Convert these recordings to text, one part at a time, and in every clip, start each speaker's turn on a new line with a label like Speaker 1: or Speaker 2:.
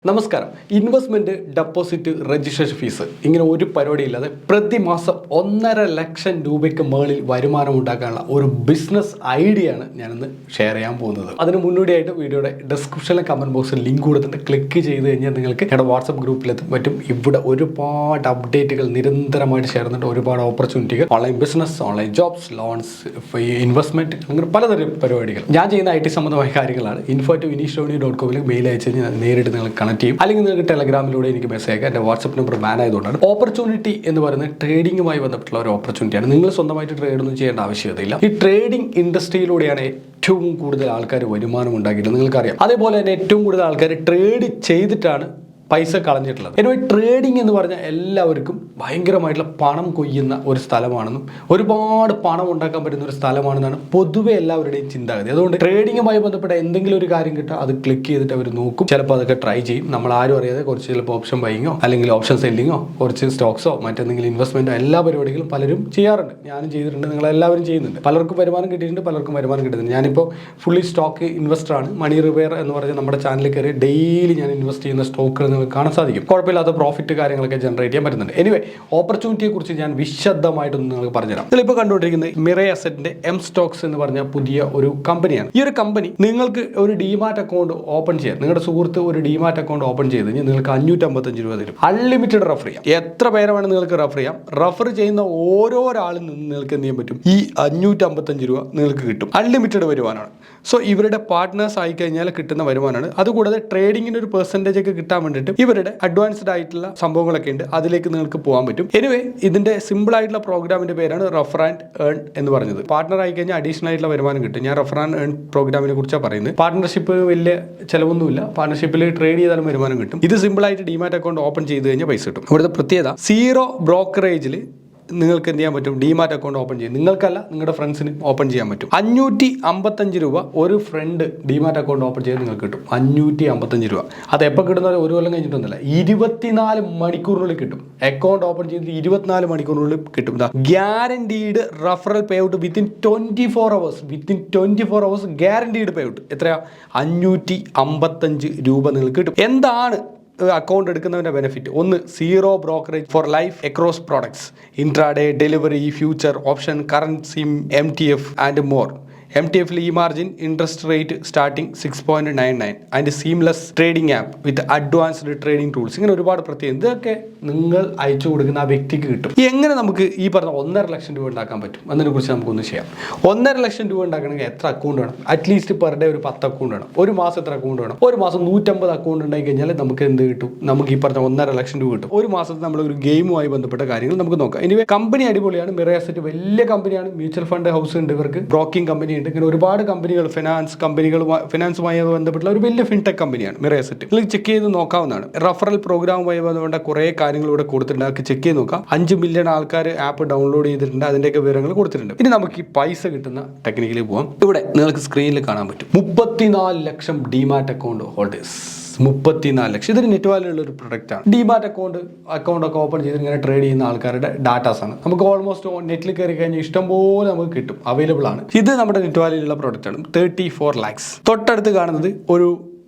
Speaker 1: നമസ്കാരം. Investment, deposit, registration fees ഇങ്ങനെ ഒരു പരിപാടിയില്ലാതെ പ്രതിമാസം 1.5 ലക്ഷം രൂപയ്ക്ക് മുകളിൽ വരുമാനം ഉണ്ടാക്കാനുള്ള ഒരു ബിസിനസ് ഐഡിയ ആണ് ഞാനിന്ന് ഷെയർ ചെയ്യാൻ പോകുന്നത്. അതിന് മുന്നോടിയായിട്ട് വീഡിയോയുടെ ഡിസ്ക്രിപ്ഷനിലെ കമന്റ് ബോക്സിൽ ലിങ്ക് കൊടുത്തിട്ട് ക്ലിക്ക് ചെയ്ത് കഴിഞ്ഞാൽ നിങ്ങൾക്ക് ഞങ്ങളുടെ വാട്സപ്പ് ഗ്രൂപ്പിലെത്തും പറ്റും. ഇവിടെ ഒരുപാട് അപ്ഡേറ്റുകൾ നിരന്തരമായിട്ട് ഷെയർ ചെയ്യുന്നുണ്ട്. ഒരുപാട് ഓപ്പർച്യൂണിറ്റികൾ, online business, online jobs, loans, investment, അങ്ങനെ പലതരം പരിപാടികൾ. ഞാൻ ചെയ്യുന്ന IT സംബന്ധമായ കാര്യങ്ങളാണ്. info@vinishrovani.com മെയിൽ അയച്ച് കഴിഞ്ഞാൽ നേരിട്ട് നിങ്ങൾ കണക്ട് ചെയ്യും. അല്ലെങ്കിൽ നിങ്ങൾക്ക് ടെലഗ്രാമിലൂടെ എനിക്ക് മെസ്സേജ് അയക്കാം. എൻ്റെ വാട്സപ്പ് നമ്പർ ബാൻ ആയതുകൊണ്ടാണ്. ഓപ്പർച്യൂണിറ്റി എന്ന് പറയുന്നത് ട്രേഡിങ്ങുമായി ബന്ധപ്പെട്ടുള്ള ഒരു ഓപ്പർച്യൂണിറ്റിയാണ്. നിങ്ങൾ സ്വന്തമായിട്ട് ട്രേഡ് ഒന്നും ചെയ്യേണ്ട ആവശ്യമില്ല. ഈ ട്രേഡിംഗ് ഇൻഡസ്ട്രിയിലൂടെയാണ് ഏറ്റവും കൂടുതൽ ആൾക്കാർ വരുമാനം ഉണ്ടാക്കിയിട്ട് നിങ്ങൾക്കറിയാം. അതേപോലെ തന്നെ ഏറ്റവും കൂടുതൽ ആൾക്കാർ ട്രേഡ് ചെയ്തിട്ടാണ് പൈസ കളഞ്ഞിട്ടുള്ളത്. எனவே ട്രേഡിംഗ് എന്ന് പറഞ്ഞാൽ എല്ലാവർക്കും ഭയങ്കരമായിട്ടുള്ള പണം കൊയ്യുന്ന ഒരു സ്ഥലമാണെന്നും ഒരുപാട് പണം ഉണ്ടാക്കാൻ പറ്റുന്ന ഒരു സ്ഥലമാണെന്നാണ് പൊതുവെ എല്ലാവരുടെയും ചിന്താഗതി. അതുകൊണ്ട് ട്രേഡിങ്ങുമായി ബന്ധപ്പെട്ട എന്തെങ്കിലും ഒരു കാര്യം കിട്ടുക, അത് ക്ലിക്ക് ചെയ്തിട്ട് അവർ നോക്കും. ചിലപ്പോൾ അതൊക്കെ ട്രൈ ചെയ്യും. നമ്മൾ ആരും അറിയാതെ കുറച്ച് ചിലപ്പോൾ ഓപ്ഷൻ ബൈയിങ്ങോ അല്ലെങ്കിൽ ഓപ്ഷൻ സെല്ലിങ്ങോ കുറച്ച് സ്റ്റോക്സോ മറ്റെന്തെങ്കിലും ഇൻവെസ്റ്റ്മെന്റോ എല്ലാ പരിപാടികളും പലരും ചെയ്യാറുണ്ട്. ഞാനും ചെയ്തിട്ടുണ്ട്, നിങ്ങളെല്ലാവരും ചെയ്യുന്നുണ്ട്. പലർക്കും വരുമാനം കിട്ടിയിട്ടുണ്ട്, പലർക്കും വരുമാനം കിട്ടുന്നുണ്ട്. ഞാനിപ്പോൾ ഫുള്ളി സ്റ്റോക്ക് ഇൻവെസ്റ്ററാണ്. മണി റിവെയർ എന്ന് പറഞ്ഞ നമ്മുടെ ചാനലിൽ കയറി ഡെയിലി ഞാൻ ഇൻവെസ്റ്റ് ചെയ്യുന്ന സ്റ്റോക്കുകൾ കാണാൻ സാധിക്കും. കുഴപ്പമില്ലാത്ത പ്രോഫിറ്റ് കാര്യങ്ങളൊക്കെ ജനറേറ്റ് ചെയ്യാൻ പറ്റുന്നുണ്ട്. എനിവേ, ഓപ്പർച്യൂണിറ്റിയെ കുറിച്ച് ഞാൻ വിശദമായിട്ടൊന്ന് നിങ്ങൾക്ക് പറഞ്ഞുതരാം. ഇതിലിപ്പോൾ കണ്ടുകൊണ്ടിരിക്കുന്നത് മിറേ അസറ്റിന്റെ M-Stocks എന്ന് പറഞ്ഞ പുതിയ ഒരു കമ്പനിയാണ്. ഈ ഒരു കമ്പനി നിങ്ങൾക്ക് ഒരു ഡിമാറ്റ് അക്കൗണ്ട് ഓപ്പൺ ചെയ്യാം. നിങ്ങളുടെ സുഹൃത്ത് ഒരു ഡിമാറ്റ് അക്കൗണ്ട് ഓപ്പൺ ചെയ്ത് കഴിഞ്ഞാൽ നിങ്ങൾക്ക് 555 രൂപ തരും. അൺലിമിറ്റഡ് റെഫർ ചെയ്യാം. എത്ര പേരെ വേണം നിങ്ങൾക്ക് റെഫർ ചെയ്യാം. റെഫർ ചെയ്യുന്ന ഓരോരാളിൽ നിന്ന് നിങ്ങൾക്ക് എന്ത് ചെയ്യാൻ പറ്റും? ഈ 555 രൂപ നിങ്ങൾക്ക് കിട്ടും. അൺലിമിറ്റഡ് വരുമാനമാണ്. സോ ഇവരുടെ പാർട്ട്നേഴ്സ് ആയി കഴിഞ്ഞാൽ കിട്ടുന്ന വരുമാനമാണ്. അതുകൂടാതെ ട്രേഡിങ്ങിന് ഒരു പെർസെൻറ്റേജ് ഒക്കെ കിട്ടാൻ വേണ്ടിയിട്ട് ഇവരുടെ അഡ്വാൻസ്ഡ് ആയിട്ടുള്ള സംഭവങ്ങളൊക്കെ ഉണ്ട്. അതിലേക്ക് നിങ്ങൾക്ക് പോകാൻ പറ്റും. എനിവേ, ഇതിന്റെ സിമ്പിൾ ആയിട്ടുള്ള പ്രോഗ്രാമിന്റെ പേരാണ് റെഫർ ആൻഡ് ഏൺ എന്ന് പറയുന്നത്. പാർട്ണർ ആയി കഴിഞ്ഞാൽ അഡീഷണൽ ആയിട്ടുള്ള വരുമാനം കിട്ടും. ഞാൻ റെഫർ ആൻഡ് ഏൺ പ്രോഗ്രാമിനെ കുറിച്ചാണ് പറയുന്നത്. പാർട്ണർഷിപ്പ് വലിയ ചിലവൊന്നുമില്ല. പാർട്ണർഷിപ്പിൽ ട്രേഡ് ചെയ്താലും വരുമാനം കിട്ടും. ഇത് സിമ്പിൾ ആയിട്ട് ഡിമാറ്റ് അക്കൗണ്ട് ഓപ്പൺ ചെയ്ത് കഴിഞ്ഞാൽ പൈസ കിട്ടും. ഇവിടുത്തെ പ്രത്യേകത, 0 ബ്രോക്കറേജിൽ നിങ്ങൾക്ക് എന്ത് ചെയ്യാൻ പറ്റും? ഡിമാറ്റ് അക്കൗണ്ട് ഓപ്പൺ ചെയ്യും. നിങ്ങൾക്കല്ല, നിങ്ങളുടെ ഫ്രണ്ട്സിന് ഓപ്പൺ ചെയ്യാൻ പറ്റും. 555 രൂപ ഒരു ഫ്രണ്ട് ഡിമാറ്റ് അക്കൗണ്ട് ഓപ്പൺ ചെയ്ത് നിങ്ങൾക്ക് കിട്ടും. 555 രൂപ. അത് എപ്പോൾ കിട്ടുന്നത്? ഒരു കൊല്ലം കഴിഞ്ഞിട്ടൊന്നുമില്ല, 24 മണിക്കൂറിനുള്ളിൽ കിട്ടും. അക്കൗണ്ട് ഓപ്പൺ ചെയ്തിട്ട് 24 മണിക്കൂറിനുള്ളിൽ കിട്ടും. Guaranteed referral pay out within 24 hours. Within 24 hours guaranteed pay out. എത്രയാ? 555 രൂപ നിങ്ങൾക്ക് കിട്ടും. എന്താണ് അക്കൗണ്ട് എടുക്കുന്നതിൻ്റെ ബെനിഫിറ്റ്? ഒന്ന്, 0 brokerage four life across products, intraday, delivery, future option, currency, MTF and more. MTF margin interest rate starting 6.99 and seamless trading app with advanced trading tools. ഇങ്ങനെ ഒരുപാട് പ്രത്യേകം. ഇതൊക്കെ നിങ്ങൾ അയച്ചു കൊടുക്കുന്ന ആ വ്യക്തിക്ക് കിട്ടും. എങ്ങനെ നമുക്ക് ഈ പറഞ്ഞ 1.5 ലക്ഷം രൂപ ഉണ്ടാക്കാൻ പറ്റും എന്നതിനെ കുറിച്ച് നമുക്കൊന്ന് ചെയ്യാം. 1.5 ലക്ഷം രൂപ ഉണ്ടാക്കണമെങ്കിൽ എത്ര അക്കൗണ്ട് വേണം? അറ്റ്ലീസ്റ്റ് പെർ ഡേ ഒരു 10 അക്കൗണ്ട് വേണം. ഒരു മാസം എത്ര അക്കൗണ്ട് വേണം? ഒരു മാസം 150 അക്കൗണ്ട് ഉണ്ടായി കഴിഞ്ഞാൽ നമുക്ക് എന്ത് കിട്ടും? നമുക്ക് ഈ പറഞ്ഞ 1.5 ലക്ഷം രൂപ കിട്ടും. ഒരു മാസത്തിൽ നമ്മളൊരു ഗെയിമുമായി ബന്ധപ്പെട്ട കാര്യങ്ങൾ നമുക്ക് നോക്കാം. ഇനി കമ്പനി അടിപൊളിയാണ്. മിറേ അസറ്റ് വലിയ കമ്പനിയാണ്. മ്യൂച്വൽ ഫണ്ട് ഹൗസ് ഉണ്ട്, ഇവർക്ക് ബ്രോക്കിംഗ് കമ്പനി ഉണ്ട്. ഇങ്ങനെ ഒരുപാട് കമ്പനികൾ, ഫിനാൻസുമായി ബന്ധപ്പെട്ടുള്ള ഒരു വലിയ ഫിൻടെക് കമ്പനിയാണ് മിറേ അസറ്റ്. നിങ്ങൾക്ക് ചെക്ക് ചെയ്ത് നോക്കാവുന്നതാണ്. റഫറൽ പ്രോഗ്രാമുമായി ബന്ധപ്പെട്ട കുറേ കാര്യങ്ങൾ ഇവിടെ കൊടുത്തിട്ടുണ്ട്. അതൊക്കെ ചെക്ക് ചെയ്ത് നോക്കാം. 5 മില്യൺ ആൾക്കാർ ആപ്പ് ഡൗൺലോഡ് ചെയ്തിട്ടുണ്ട്. അതിൻ്റെയൊക്കെ വിവരങ്ങൾ കൊടുത്തിട്ടുണ്ട്. ഇനി നമുക്ക് ഈ പൈസ കിട്ടുന്ന ടെക്നിക്കിലേക്ക് പോകാം. ഇവിടെ നിങ്ങൾക്ക് സ്ക്രീനിൽ കാണാൻ പറ്റും 34 ലക്ഷം ഡിമാറ്റ് അക്കൗണ്ട് ഹോൾഡേഴ്സ്. 34 ലക്ഷം. ഇതൊരു നെറ്റ് വാല്യൂ ഉള്ള ഒരു പ്രൊഡക്റ്റ് ആണ്. ഡിമാറ്റ് അക്കൗണ്ട് ഒക്കെ ഓപ്പൺ ചെയ്ത് ഇങ്ങനെ ട്രേഡ് ചെയ്യുന്ന ആൾക്കാരുടെ ഡാറ്റാസ് ആണ്. നമുക്ക് ഓൾമോസ്റ്റ് നെറ്റിൽ കയറി കഴിഞ്ഞാൽ ഇഷ്ടംപോലെ നമുക്ക് കിട്ടും, അവൈലബിൾ ആണ്. ഇത് നമ്മുടെ നെറ്റ് വാല്യൂ ഉള്ള പ്രൊഡക്റ്റ് ആണ്. 34 ലാക്സ്. തൊട്ടടുത്ത് കാണുന്നത് ഒരു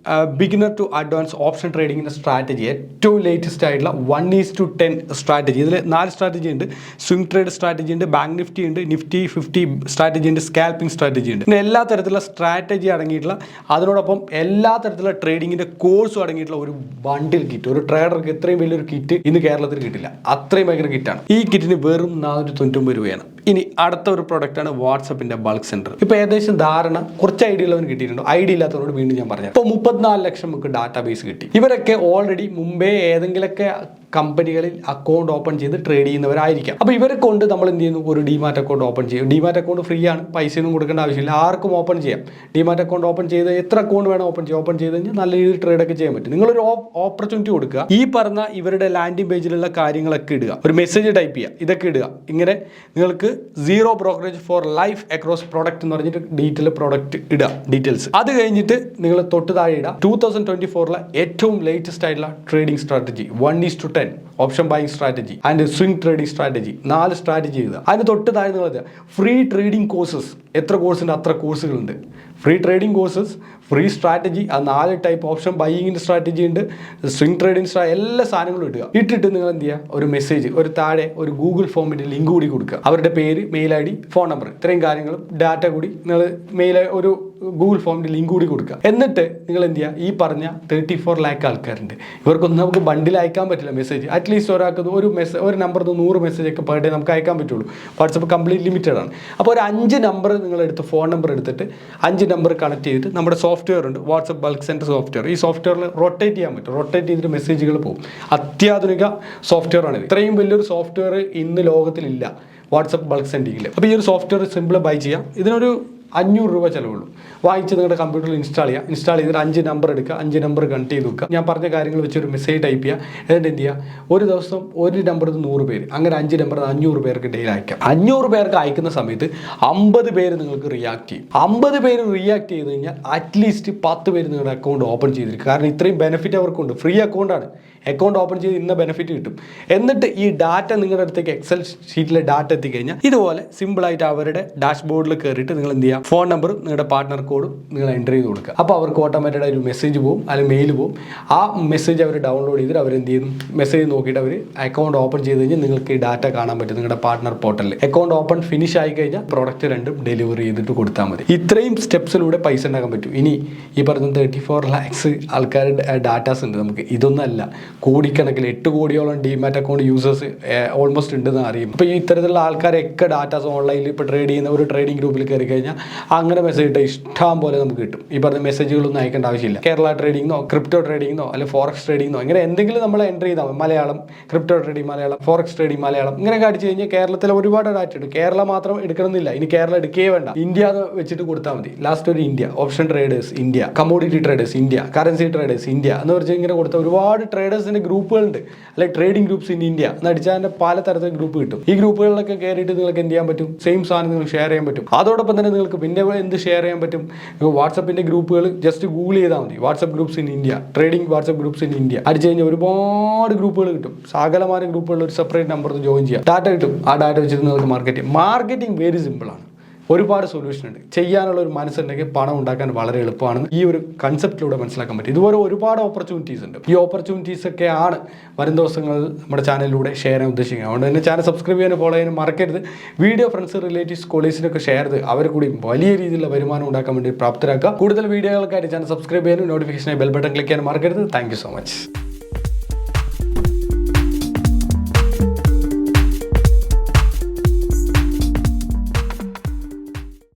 Speaker 1: ബിഗിനർ ടു അഡ്വാൻസ് ഓപ്ഷൻ ട്രേഡിങ്ങിൻ്റെ സ്ട്രാറ്റജി. ഏറ്റവും ലേറ്റസ്റ്റ് ആയിട്ടുള്ള 1:10 സ്ട്രാറ്റജി. ഇതിൽ 4 സ്ട്രാറ്റജി ഉണ്ട്. സ്വിംഗ് ട്രേഡ് സ്ട്രാറ്റജി ഉണ്ട്, ബാങ്ക് നിഫ്റ്റി ഉണ്ട്, നിഫ്റ്റി 50 സ്ട്രാറ്റജി ഉണ്ട്, സ്കാൽപ്പിംഗ് സ്ട്രാറ്റജി ഉണ്ട്. പിന്നെ എല്ലാ തരത്തിലുള്ള സ്ട്രാറ്റജി അടങ്ങിയിട്ടുള്ള, അതിനോടൊപ്പം എല്ലാ തരത്തിലുള്ള ട്രേഡിങ്ങിൻ്റെ കോഴ്സും അടങ്ങിയിട്ടുള്ള ഒരു ബണ്ടിൽ കിറ്റ്. ഒരു ട്രേഡർക്ക് ഇത്രയും വലിയൊരു കിറ്റ് ഇന്ന് കേരളത്തിൽ കിട്ടില്ല. അത്രയും ഭയങ്കര കിറ്റാണ്. ഈ കിറ്റിന് വെറും 499 രൂപയാണ്. ഇനി അടുത്ത ഒരു പ്രൊഡക്റ്റാണ് വാട്സപ്പിന്റെ ബൾക്ക് സെന്റർ. ഇപ്പൊ ഏകദേശം ധാരണ കുറച്ച് ഐഡിയ ഉള്ളവന് കിട്ടിയിട്ടുണ്ട്. ഐഡിയ ഇല്ലാത്തവരോട് വീണ്ടും ഞാൻ പറഞ്ഞു. ഇപ്പോൾ 34 ലക്ഷം നമുക്ക് ഡാറ്റാബേസ് കിട്ടി. ഇവരൊക്കെ ഓൾറെഡി മുമ്പേ ഏതെങ്കിലുമൊക്കെ കമ്പനികളിൽ അക്കൗണ്ട് ഓപ്പൺ ചെയ്ത് ട്രേഡ് ചെയ്യുന്നവരായിരിക്കാം. അപ്പോൾ ഇവരെ കൊണ്ട് നമ്മൾ എന്ത് ചെയ്യുന്നു? ഒരു ഡിമാറ്റ് അക്കൗണ്ട് ഓപ്പൺ ചെയ്യും. ഡിമാറ്റ് അക്കൗണ്ട് ഫ്രീ ആണ്, പൈസയൊന്നും കൊടുക്കേണ്ട ആവശ്യമില്ല, ആർക്കും ഓപ്പൺ ചെയ്യാം. ഡിമാറ്റ് അക്കൗണ്ട് ഓപ്പൺ ചെയ്ത് എത്ര അക്കൗണ്ട് വേണം ഓപ്പൺ ചെയ്യാം. ഓപ്പൺ ചെയ്ത് കഴിഞ്ഞാൽ നല്ല രീതിയിൽ ട്രേഡ് ഒക്കെ ചെയ്യാൻ പറ്റും. നിങ്ങളൊരു ഓപ്പർച്യൂണിറ്റി കൊടുക്കുക. ഈ പറഞ്ഞ ഇവരുടെ ലാൻഡിംഗ് പേജിലുള്ള കാര്യങ്ങളൊക്കെ ഇടുക, ഒരു മെസ്സേജ് ടൈപ്പ് ചെയ്യുക, ഇതൊക്കെ ഇടുക. ഇങ്ങനെ നിങ്ങൾക്ക് 0 brokerage four life across product എന്ന് പറഞ്ഞിട്ട് ഡീറ്റെയിൽ പ്രോഡക്റ്റ് ഇടുക, ഡീറ്റെയിൽസ്. അത് കഴിഞ്ഞിട്ട് നിങ്ങൾ തൊട്ട് താഴെ ഇടുക 2024 ഏറ്റവും ലേറ്റസ്റ്റ് ആയിട്ടുള്ള trading strategy 1:10 option buying strategy and swing trading strategy. 4 strategy എഴുതുക. അതിന് തൊട്ട് താഴെ നിങ്ങൾ ഫ്രീ ട്രേഡിംഗ് കോഴ്സസ്. എത്ര കോഴ്സ് ഉണ്ട്? അത്ര കോഴ്സുകളുണ്ട്. Free trading courses, free strategy, ആ 4 ടൈപ്പ് ഓപ്ഷൻ ബൈയിങ്ങിൻ്റെ സ്ട്രാറ്റജി ഉണ്ട്, സ്വിംഗ് ട്രേഡിംഗ് എല്ലാ സാധനങ്ങളും ഇട്ടിട്ട് നിങ്ങൾ എന്ത് ചെയ്യുക, ഒരു മെസ്സേജ്, ഒരു താഴെ ഒരു ഗൂഗിൾ ഫോമിൻ്റെ ലിങ്ക് കൂടി കൊടുക്കുക. അവരുടെ പേര്, മെയിൽ ID, ഫോൺ നമ്പർ, ഇത്രയും കാര്യങ്ങളും ഡാറ്റ കൂടി നിങ്ങൾ ഒരു ഗൂഗിൾ ഫോമിൻ്റെ ലിങ്ക് കൂടി കൊടുക്കുക. എന്നിട്ട് നിങ്ങൾ എന്ത് ചെയ്യുക, ഈ പറഞ്ഞ 34 ലാക്ക് ആൾക്കാരുണ്ട്, ഇവർക്കൊന്നും നമുക്ക് ബണ്ടിൽ അയക്കാൻ പറ്റില്ല മെസ്സേജ്. അറ്റ്ലീസ്റ്റ് ഒരാൾക്ക് ഒരു നമ്പറിൽ നിന്ന് 100 മെസ്സേജ് ഒക്കെ പെർ ഡേ നമുക്ക് അയക്കാൻ പറ്റുള്ളൂ. വാട്സപ്പ് കംപ്ലീറ്റ് ലിമിറ്റഡ് ആണ്. അപ്പോൾ ഒരു 5 നമ്പർ നിങ്ങളെടുത്ത്, ഫോൺ നമ്പർ എടുത്തിട്ട് 5 നമ്പർ കണക്ട് ചെയ്തിട്ട് നമ്മുടെ സോഫ്റ്റ്വെയർ ഉണ്ട്, വാട്സപ്പ് ബൾക്ക് സെൻറ്റർ സോഫ്റ്റ്വെയർ. ഈ സോഫ്റ്റ്വെയറിൽ റൊട്ടേറ്റ് ചെയ്യാൻ പറ്റും. റൊട്ടേറ്റ് ചെയ്തിട്ട് മെസ്സേജുകൾ പോകും. അത്യാധുനിക സോഫ്റ്റ്വെയർ ആണ്. ഇത്രയും വലിയൊരു സോഫ്റ്റ്വെയർ ഇന്ന് ലോകത്തിലില്ല വാട്സപ്പ് ബൾക്ക് സെൻഡിങ്ങിൽ. അപ്പോൾ ഈ ഒരു സോഫ്റ്റ്വെയർ സിമ്പിൾ ബൈ ചെയ്യാം. ഇതിനൊരു 500 രൂപ ചിലവുള്ളൂ. വാങ്ങിച്ച് നിങ്ങളുടെ കമ്പ്യൂട്ടറിൽ ഇൻസ്റ്റാൾ ചെയ്തിട്ട് 5 നമ്പർ എടുക്കുക, 5 നമ്പർ കണക്ട് ചെയ്ത് വെക്കുക. ഞാൻ പറഞ്ഞ കാര്യങ്ങൾ വെച്ചൊരു മെസ്സേജ് ടൈപ്പ് ചെയ്യുക. എന്നിട്ട് എന്ത് ചെയ്യുക, ഒരു ദിവസം ഒരു നമ്പറിൽ 100 പേര്, അങ്ങനെ 5 നമ്പർ 500 പേർക്ക് ഡെയിലി അയക്കാം. 500 പേർക്ക് അയക്കുന്ന സമയത്ത് 50 പേര് നിങ്ങൾക്ക് റിയാക്ട് ചെയ്യും. 50 പേര് റിയാക്ട് ചെയ്ത് കഴിഞ്ഞാൽ അറ്റ്ലീസ്റ്റ് 10 പേര് നിങ്ങളുടെ അക്കൗണ്ട് ഓപ്പൺ ചെയ്തിരിക്കും. കാരണം ഇത്രയും ബെനിഫിറ്റ് അവർക്കുണ്ട്. ഫ്രീ അക്കൗണ്ടാണ്. അക്കൗണ്ട് ഓപ്പൺ ചെയ്ത് ഇന്ന ബെനിഫിറ്റ് കിട്ടും. എന്നിട്ട് ഈ ഡാറ്റ നിങ്ങളുടെ അടുത്തേക്ക് എക്സൽ ഷീറ്റിലെ ഡാറ്റ എത്തിക്കഴിഞ്ഞാൽ ഇതുപോലെ സിമ്പിളായിട്ട് അവരുടെ ഡാഷ്ബോർഡിൽ കയറിയിട്ട് നിങ്ങൾ എന്ത് ചെയ്യുക, ഫോൺ നമ്പറും നിങ്ങളുടെ പാർട്ട്ണർ കോഡും നിങ്ങൾ എൻ്റർ ചെയ്ത് കൊടുക്കുക. അപ്പോൾ അവർക്ക് ഓട്ടോമാറ്റഡ് ഒരു മെസ്സേജ് പോകും, അല്ലെങ്കിൽ മെയിൽ പോകും. ആ മെസ്സേജ് അവർ ഡൗൺലോഡ് ചെയ്തിട്ട് അവരെന്ത് ചെയ്യും, മെസ്സേജ് നോക്കിയിട്ട് അവർ അക്കൗണ്ട് ഓപ്പൺ ചെയ്ത് കഴിഞ്ഞാൽ നിങ്ങൾക്ക് ഈ ഡാറ്റ കാണാൻ പറ്റും നിങ്ങളുടെ പാർട്ട്ണർ പോർട്ടലിൽ. അക്കൗണ്ട് ഓപ്പൺ ഫിനിഷ് ആയി കഴിഞ്ഞാൽ പ്രോഡക്റ്റ് രണ്ടും ഡെലിവറി ചെയ്തിട്ട് കൊടുത്താൽ മതി. ഇത്രയും സ്റ്റെപ്സിലൂടെ പൈസ ഉണ്ടാക്കാൻ പറ്റും. ഇനി ഈ പറഞ്ഞ 34 ലാക്സ് ആൾക്കാരുടെ ഡാറ്റാസ് ഉണ്ട് നമുക്ക്. ഇതൊന്നല്ല, കോടിക്കണക്കിൽ 8 കോടിയോളം ഡിമാറ്റ് അക്കൗണ്ട് യൂസേഴ്സ് ഓൾമോസ്റ്റ് ഉണ്ടെന്ന് അറിയും. അപ്പോൾ ഈ ഇത്തരത്തിലുള്ള ആൾക്കാരൊക്കെ ഡാറ്റാസ് ഓൺലൈനിൽ ഇപ്പോൾ ട്രേഡ് ചെയ്യുന്ന ഒരു ട്രേഡിംഗ് ഗ്രൂപ്പിൽ കയറി കഴിഞ്ഞാൽ അങ്ങനെ മെസ്സേജ് ഇട്ട് ഇഷ്ടം പോലെ നമുക്ക് കിട്ടും. ഈ പറഞ്ഞ മെസ്സേജുകളൊന്നും അയക്കേണ്ട ആവശ്യമില്ല. കേരള ട്രേഡിംഗോ, ക്രിപ്റ്റോ ട്രേഡിംഗോ, അല്ലെങ്കിൽ ഫോറക്സ് ട്രേഡിംഗോ, ഇങ്ങനെ എന്തെങ്കിലും നമ്മൾ എൻ്റർ ചെയ്താൽ മതി. Malayalam, crypto trading Malayalam, forex trading Malayalam, ഇങ്ങനെയൊക്കെ അടിച്ചു കഴിഞ്ഞാൽ കേരളത്തിലെ ഒരുപാട് ഡാറ്റ ഉണ്ട്. കേരള മാത്രം എടുക്കണമെന്നില്ല. ഇനി കേരളം എടുക്കുകയേ വേണ്ട, ഇന്ത്യ എന്ന് വെച്ചിട്ട് കൊടുത്താൽ മതി. ലാസ്റ്റ് ഒരു India, option traders India, commodity traders India, currency traders India എന്ന് വെച്ചാൽ ഇങ്ങനെ കൊടുത്ത ഒരുപാട് ട്രേഡേഴ്സിൻ്റെ ഗ്രൂപ്പുകളുണ്ട്, അല്ലെങ്കിൽ ട്രേഡിംഗ് ഗ്രൂപ്പ്സ് ഇൻ ഇന്ത്യ എന്ന് അടിച്ചാൽ തന്നെ പലതരത്തിലുള്ള ഗ്രൂപ്പ് കിട്ടും. ഈ ഗ്രൂപ്പുകളിലൊക്കെ കയറിയിട്ട് നിങ്ങൾക്ക് എന്ത് ചെയ്യാൻ പറ്റും, സെയിം സാധനം നിങ്ങൾക്ക് ഷെയർ ചെയ്യാൻ പറ്റും. അതോടൊപ്പം തന്നെ നിങ്ങൾക്ക് പിന്നെ എന്ത് ഷെയർ ചെയ്യാൻ പറ്റും, വാട്സപ്പിൻ്റെ ഗ്രൂപ്പുകൾ ജസ്റ്റ് ഗൂഗിൾ ചെയ്താൽ മതി. WhatsApp groups in India, trading WhatsApp groups in India അടിച്ചു കഴിഞ്ഞാൽ ഒരുപാട് ഗ്രൂപ്പുകൾ കിട്ടും. സകലമായ ഗ്രൂപ്പുകളിൽ ഒരു സെപ്പറേറ്റ് നമ്പർ ജോയിൻ ചെയ്യാം. ഡാറ്റ കിട്ടും. ആ ഡാറ്റ വെച്ചിട്ട് നിങ്ങൾക്ക് മാർക്കറ്റിംഗ് വെരി സിമ്പിളാണ്. ഒരുപാട് സൊല്യൂഷൻ ഉണ്ട്. ചെയ്യാനുള്ള ഒരു മനസ്സുണ്ടെങ്കിൽ പണം ഉണ്ടാക്കാൻ വളരെ എളുപ്പമാണ്. ഈ ഒരു കൺസെപ്റ്റിലൂടെ മനസ്സിലാക്കാൻ പറ്റും. ഇതുപോലെ ഒരുപാട് ഓപ്പർച്യൂണിറ്റീസ് ഉണ്ട്. ഈ ഓപ്പർച്യൂണിറ്റീസ് ഒക്കെ ആണ് വരും ദിവസങ്ങളിൽ നമ്മുടെ ചാനലിലൂടെ ഷെയർ ചെയ്യാൻ ഉദ്ദേശിക്കുന്നത്. അതുകൊണ്ട് തന്നെ ചാനൽ സബ്സ്ക്രൈബ് ചെയ്യാനും ഫോളോ ചെയ്യാനും മറക്കരുത്. വീഡിയോ ഫ്രണ്ട്സ്, റിലേറ്റീവ്സ്, കൊളീഗ്സിനൊക്കെ ഷെയർ ചെയ്ത് അവർ കൂടി വലിയ രീതിയിലുള്ള വരുമാനം ഉണ്ടാക്കാൻ വേണ്ടി പ്രാപ്തരാക്കുക. കൂടുതൽ വീഡിയോകൾക്കായിട്ട് ചാനൽ സബ്സ്ക്രൈബ് ചെയ്യാനും നോട്ടിഫിക്കേഷനായി ബെൽ ബട്ടൺ ക്ലിക്ക് ചെയ്യാനും മറക്കരുത്. Thank you so much.